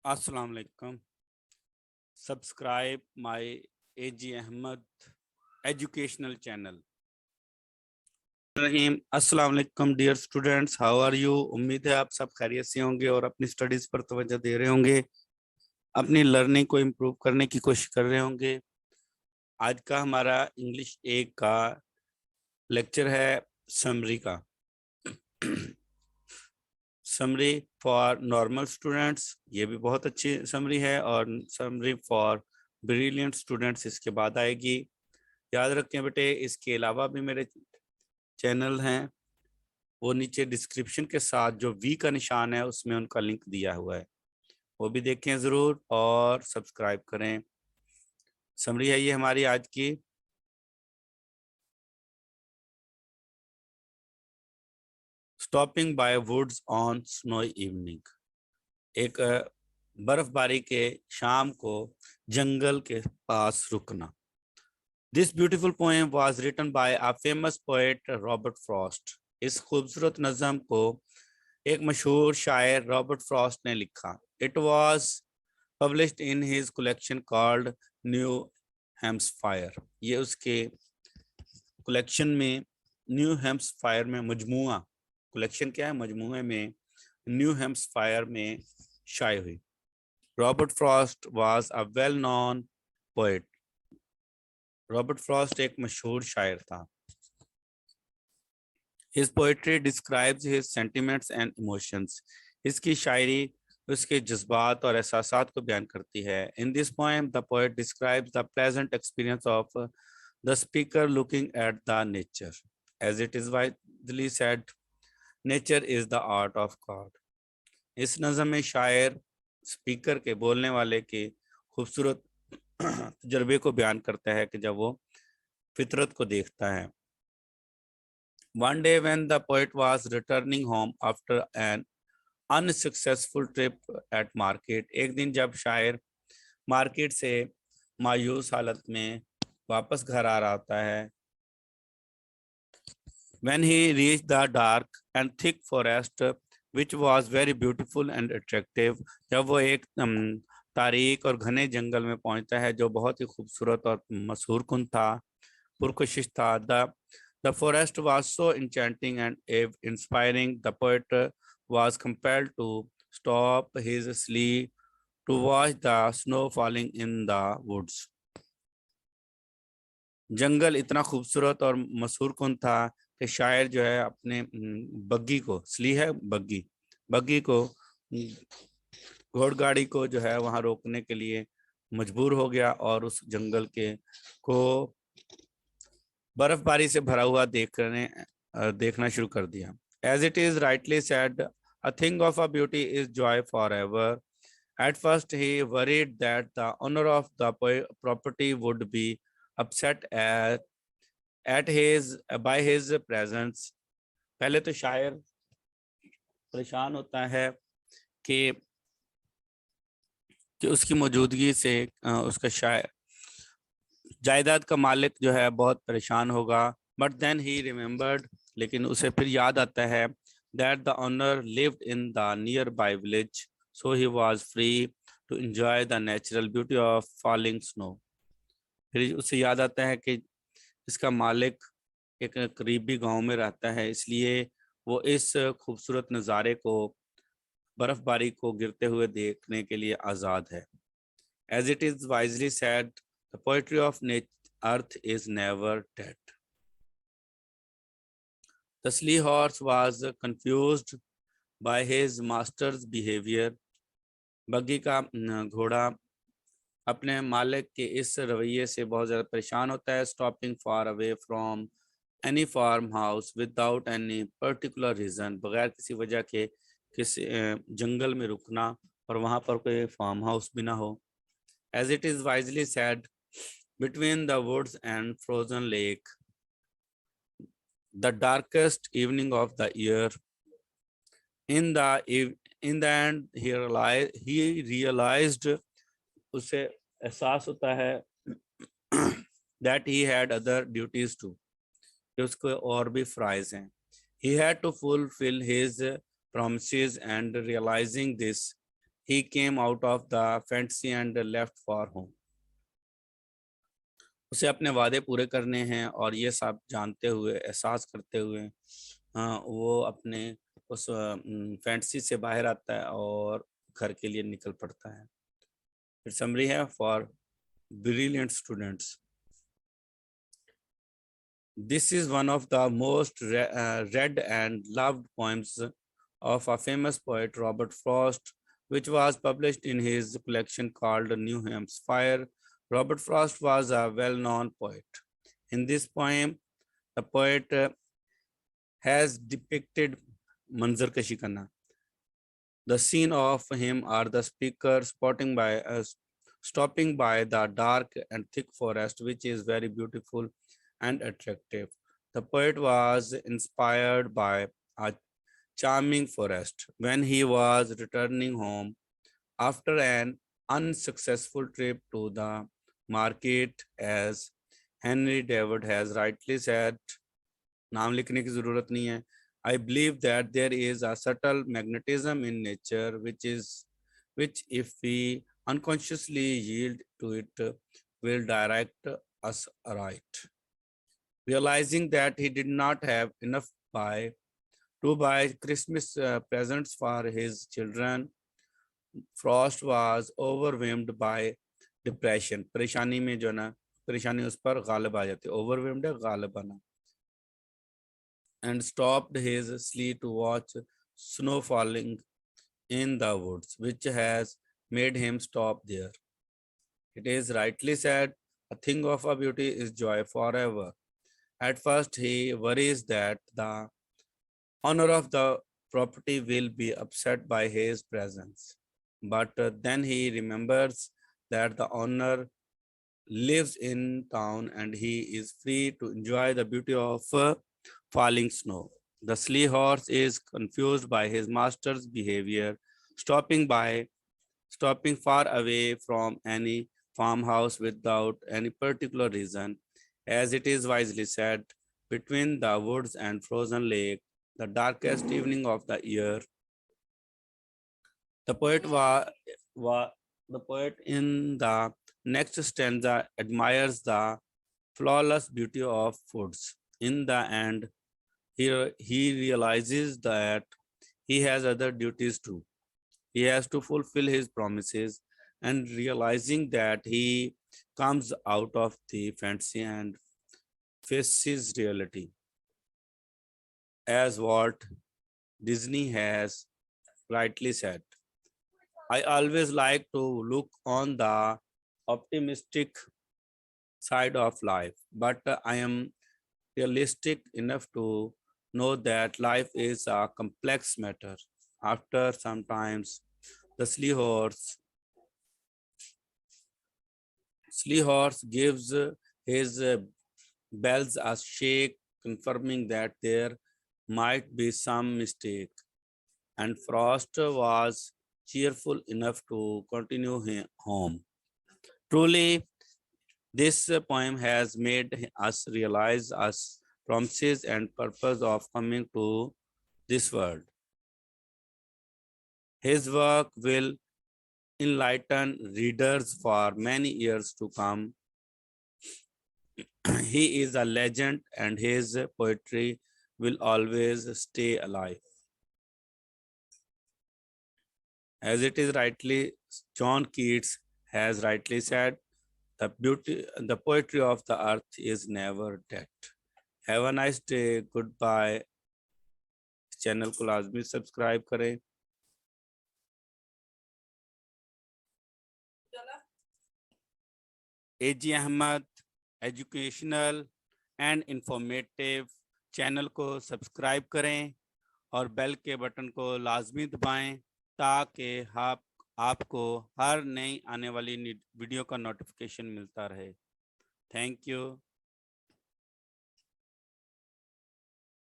अस्सलाम वालेकुम। Subscribe my AG Ahmad educational channel. Rahim अस्सलाम वालेकुम dear students, how are you. उम्मीद है आप सब खैरियत से होंगे और अपनी स्टडीज पर तवज्जो दे रहे होंगे, अपनी लर्निंग को इम्प्रूव करने की कोशिश कर रहे होंगे। आज का हमारा इंग्लिश 1 का लेक्चर है समरी का। समरी फॉर नॉर्मल स्टूडेंट्स, ये भी बहुत अच्छी समरी है, और समरी फॉर ब्रिलियंट स्टूडेंट्स इसके बाद आएगी। याद रखें बेटे, इसके अलावा भी मेरे चैनल हैं, वो नीचे डिस्क्रिप्शन के साथ जो वी का निशान है उसमें उनका लिंक दिया हुआ है, वो भी देखें ज़रूर और सब्सक्राइब करें। समरी है ये हमारी आज की। Stopping by woods on snowy evening, एक बर्फबारी के शाम को जंगल के पास रुकना। This beautiful poem was written by a famous poet Robert Frost. इस खूबसूरत नज़म को एक मशहूर शायर रॉबर्ट फ्रॉस्ट ने लिखा। It was published in his collection called New Hampshire. ये उसके कलेक्शन में न्यू हैम्सफायर में मजमुआ, कलेक्शन क्या है, मजमुए में न्यू हैम्सफायर में शाये हुई। Robert Frost was a well known poet. Robert Frost एक मशहूर शायर था। His poetry describes his sentiments and emotions. इसकी शायरी उसके जज्बात और एहसासात को बयान करती है। In this poem, the poet describes the pleasant experience of the speaker looking at the nature. As it is widely said, nature is the art of God. इस नज़म में शायर स्पीकर के, बोलने वाले के खूबसूरत तजर्बे को बयान करता है कि जब वो फितरत को देखता है। One day when the poet was returning home after an unsuccessful trip at market, एक दिन जब शायर मार्केट से मायूस हालत में वापस घर आ रहा होता है। When he reached the dark and thick forest, which was very beautiful and attractive, जब वो एक तारीक और घने जंगल में पहुंचता है जो बहुत ही खूबसूरत और मशहूर कुन था, पुरकशिश था। The forest was so enchanting and inspiring. The poet was compelled to stop his sleigh to watch the snow falling in the woods. जंगल इतना खूबसूरत और मशहूर कुन था कि शायर जो है अपने बग्गी को, स्ली है बग्गी, बग्गी को, घोड़गाड़ी को जो है वहां रोकने के लिए मजबूर हो गया और उस जंगल के को बर्फबारी से भरा हुआ देखना शुरू कर दिया। As it is rightly said, a thing of a beauty is joy forever. At first he worried that the owner of the property would be upset at his by his presence. पहले तो शायर परेशान होता है कि उसकी मौजूदगी से उसका शायर जायदाद का मालिक जो है बहुत परेशान होगा। बट देन ही रिमेम्बर्ड, लेकिन उसे फिर याद आता है, that the owner lived in the nearby village, so he was free to enjoy the natural beauty of falling snow. फिर उसे याद आता है कि इसका मालिक एक करीबी गांव में रहता है, इसलिए वो इस खूबसूरत नज़ारे को, बर्फबारी को गिरते हुए देखने के लिए आज़ाद है। As it is wisely said, the poetry of earth is never dead. The sleigh horse was confused by his master's behavior. बग्गी का घोड़ा अपने मालिक के इस रवैये से बहुत ज़्यादा परेशान होता है। Stopping far away from any farmhouse without any particular reason, बगैर किसी वजह के किसी जंगल में रुकना और वहाँ पर कोई फार्म हाउस भी ना हो। As it is wisely said, between the woods and frozen lake, the darkest evening of the year, in the end he realized, उसे एहसास होता है that he had other duties too, कि उसको और भी फ़राइज़ हैं। He had to fulfill his promises, and realizing this, he came out of the fantasy and left for home. उसे अपने वादे पूरे करने हैं और ये सब जानते हुए, एहसास करते हुए वो अपने उस फैंटेसी से बाहर आता है और घर के लिए निकल पड़ता है। फिर समरी है for brilliant students. This is one of the most read and loved poems of a famous poet, Robert Frost, which was published in his collection called New Hampshire. Robert Frost was a well-known poet. In this poem, the poet has depicted manzar kashi karna. The scene of him are the speaker stopping by the dark and thick forest, which is very beautiful and attractive. The poet was inspired by a charming forest when he was returning home after an unsuccessful trip to the market, as Henry David has rightly said. नाम लिखने की जरूरत नहीं है. I believe that there is a subtle magnetism in nature which if we unconsciously yield to it will direct us aright. Realizing that he did not have enough to buy Christmas presents for his children, Frost was overwhelmed by depression. परेशानी में जो ना परेशानी उस पर गालिब आ जाती है. Overwhelmed है गालिब आना. And stopped his sleigh to watch snow falling in the woods, which has made him stop there. It is rightly said, a thing of a beauty is joy forever. At first, he worries that the owner of the property will be upset by his presence. But then he remembers that the owner lives in town and he is free to enjoy the beauty of falling snow. The sleigh horse is confused by his master's behavior, stopping far away from any farmhouse without any particular reason. As it is wisely said, between the woods and frozen lake, the darkest evening of the year, the poet in the next stanza admires the flawless beauty of woods. In the end, he realizes that he has other duties too. He has to fulfill his promises, and realizing that he comes out of the fantasy and faces reality. As Walt Disney has rightly said, I always like to look on the optimistic side of life, but I am realistic enough to know that life is a complex matter. After sometimes the sleigh horse gives his bells a shake, confirming that there might be some mistake, and Frost was cheerful enough to continue home. Truly, this poem has made us realize us promises and purpose of coming to this world. His work will enlighten readers for many years to come. He is a legend and his poetry will always stay alive. As it is rightly, John Keats has rightly said, the poetry of the earth is never dead. Have a nice day. Goodbye. Channel को लाजमी subscribe करें. AG Ahmad educational and informative channel को subscribe करें और bell के button को लाजमी दबाएं ताकि आपको हर नई आने वाली वीडियो का नोटिफिकेशन मिलता रहे. Thank you.